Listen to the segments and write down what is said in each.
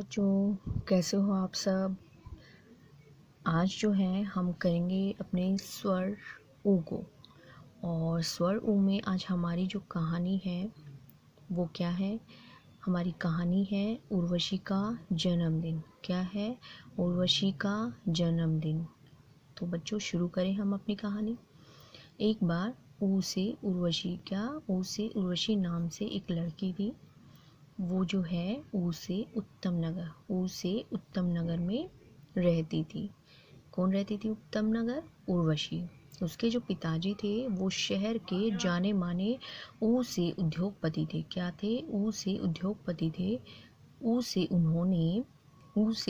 बच्चों, कैसे हो आप सब। आज जो है हम करेंगे अपने स्वर ऊ को। और स्वर ऊ में आज हमारी जो कहानी है वो क्या है। हमारी कहानी है उर्वशी का जन्मदिन। क्या है? उर्वशी का जन्मदिन। तो बच्चों शुरू करें हम अपनी कहानी। एक बार ऊ से उर्वशी, क्या ऊ से उर्वशी नाम से एक लड़की थी। वो जो है ऊ से उत्तम नगर में रहती थी। कौन रहती थी उत्तम नगर? उर्वशी। उसके जो पिताजी थे वो शहर के जाने माने ऊ से उद्योगपति थे। क्या थे? ऊ से उद्योगपति थे। ऊ से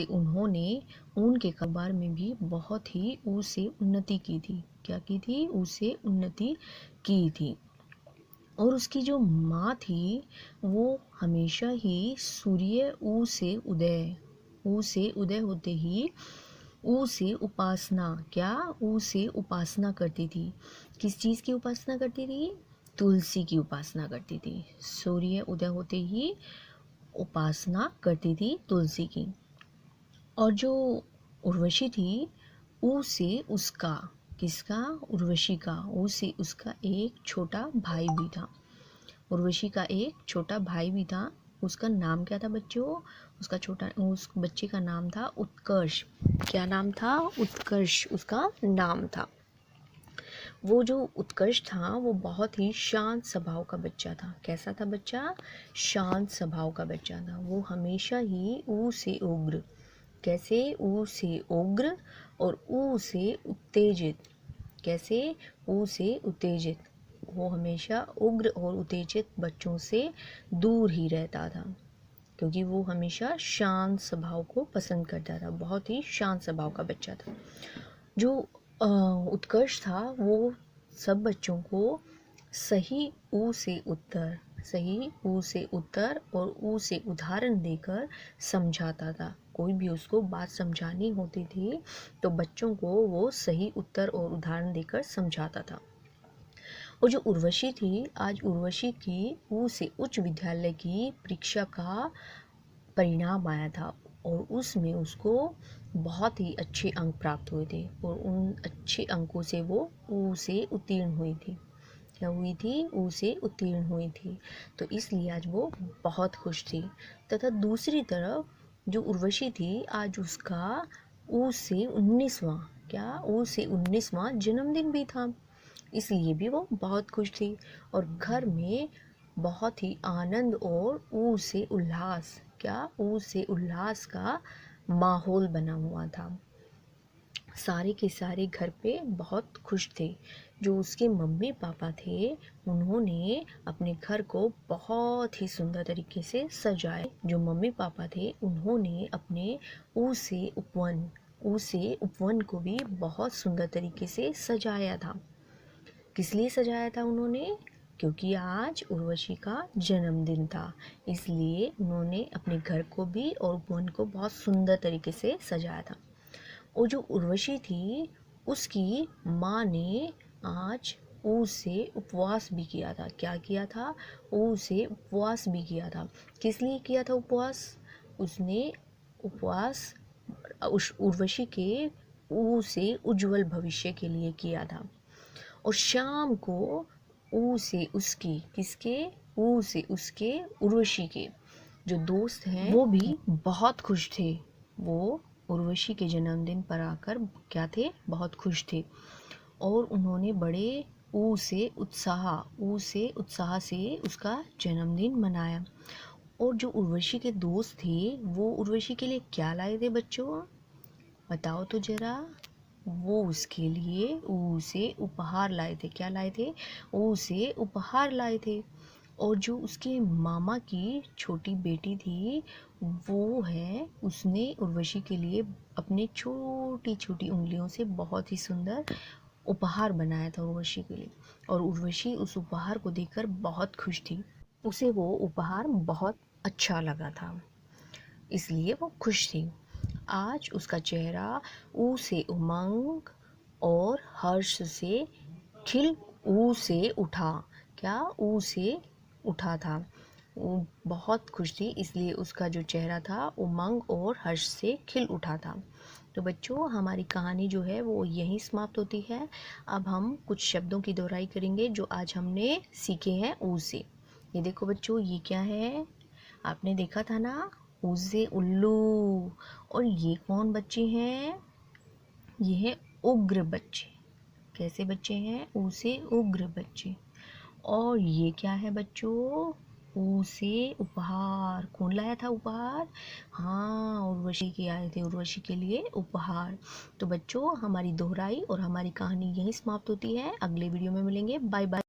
उन्होंने ऊन के कारोबार में भी बहुत ही ऊ से उन्नति की थी। क्या की थी? ऊ से उन्नति की थी। और उसकी जो माँ थी वो हमेशा ही सूर्य ऊ से उदय होते ही ऊ से उपासना, क्या ऊ से उपासना करती थी। किस चीज़ की उपासना करती थी? तुलसी की उपासना करती थी। सूर्य उदय होते ही उपासना करती थी तुलसी की। और जो उर्वशी थी ऊ से उसका, किसका? उर्वशी का। ऊ से उसका एक छोटा भाई भी था। उर्वशी का एक छोटा भाई भी था। उसका नाम क्या था बच्चों? उस बच्चे का नाम था उत्कर्ष। क्या नाम था? उत्कर्ष उसका नाम था। वो जो उत्कर्ष था वो बहुत ही शांत स्वभाव का बच्चा था। कैसा था बच्चा? शांत स्वभाव का बच्चा था। वो हमेशा ही ऊ से उग्र, कैसे? ऊ से उग्र और ऊ से उत्तेजित। कैसे? ऊ से उत्तेजित। वो हमेशा उग्र और उत्तेजित बच्चों से दूर ही रहता था, क्योंकि वो हमेशा शांत स्वभाव को पसंद करता था। बहुत ही शांत स्वभाव का बच्चा था। जो उत्कर्ष था वो सब बच्चों को सही ऊ से उत्तर और ऊ से उदाहरण देकर समझाता था। कोई भी उसको बात समझानी होती थी तो बच्चों को वो सही उत्तर और उदाहरण देकर समझाता था। और जो उर्वशी थी, आज उर्वशी की ऊ से उच्च विद्यालय की परीक्षा का परिणाम आया था और उसमें उसको बहुत ही अच्छे अंक प्राप्त हुए थे और उन अच्छे अंकों से वो ऊ से उत्तीर्ण हुई थी। क्या हुई थी? ऊ से उत्तीर्ण हुई थी। तो इसलिए आज वो बहुत खुश थी। तथा दूसरी तरफ जो उर्वशी थी आज उसका ऊ से 19वां, क्या? ऊ से 19वां जन्मदिन भी था। इसलिए भी वो बहुत खुश थी और घर में बहुत ही आनंद और ऊ से उल्लास, क्या? ऊ से उल्लास का माहौल बना हुआ था। सारे के सारे घर पे बहुत खुश थे। जो उसके मम्मी पापा थे उन्होंने अपने घर को बहुत ही सुंदर तरीके से सजाया। जो मम्मी पापा थे उन्होंने अपने ऊ से उपवन को भी बहुत सुंदर तरीके से सजाया था। किस लिए सजाया था उन्होंने? क्योंकि आज उर्वशी का जन्मदिन था, इसलिए उन्होंने अपने घर को भी और उपवन को बहुत सुंदर तरीके से सजाया था। और जो उर्वशी थी उसकी माँ ने आज ऊ से उपवास भी किया था। क्या किया था? ऊ से उपवास भी किया था। किस लिए किया था उपवास? उसने उपवास उर्वशी के ऊ से उज्जवल भविष्य के लिए किया था। और शाम को ऊ से उसकी, किसके? ऊ से उसके उर्वशी के जो दोस्त हैं वो भी बहुत खुश थे। वो उर्वशी के जन्मदिन पर आकर क्या थे? बहुत खुश थे और उन्होंने बड़े ऊ से उत्साह से उसका जन्मदिन मनाया। और जो उर्वशी के दोस्त थे वो उर्वशी के लिए क्या लाए थे बच्चों? बताओ तो जरा। वो उसके लिए ऊ से उपहार लाए थे। क्या लाए थे? ऊ से उपहार लाए थे। और जो उसके मामा की छोटी बेटी थी वो है, उसने उर्वशी के लिए अपने छोटी छोटी उंगलियों से बहुत ही सुंदर उपहार बनाया था उर्वशी के लिए। और उर्वशी उस उपहार को देखकर बहुत खुश थी। उसे वो उपहार बहुत अच्छा लगा था, इसलिए वो खुश थी। आज उसका चेहरा ऊ से उमंग और हर्ष से खिल ऊ से उठा, क्या? ऊ से उठा था। वो बहुत खुश थी, इसलिए उसका जो चेहरा था उमंग और हर्ष से खिल उठा था। तो बच्चों, हमारी कहानी जो है वो यहीं समाप्त होती है। अब हम कुछ शब्दों की दोहराई करेंगे जो आज हमने सीखे हैं ऊ से। ये देखो बच्चों, ये क्या है? आपने देखा था ना, ऊ से उल्लू। और ये कौन बच्चे हैं? ये है उग्र बच्चे। कैसे बच्चे हैं? ऊ से उग्र बच्चे। और ये क्या है बच्चों? ऊ से उपहार। कौन लाया था उपहार? हाँ, उर्वशी के आए थे, उर्वशी के लिए उपहार। तो बच्चों, हमारी दोहराई और हमारी कहानी यहीं समाप्त होती है। अगले वीडियो में मिलेंगे। Bye bye.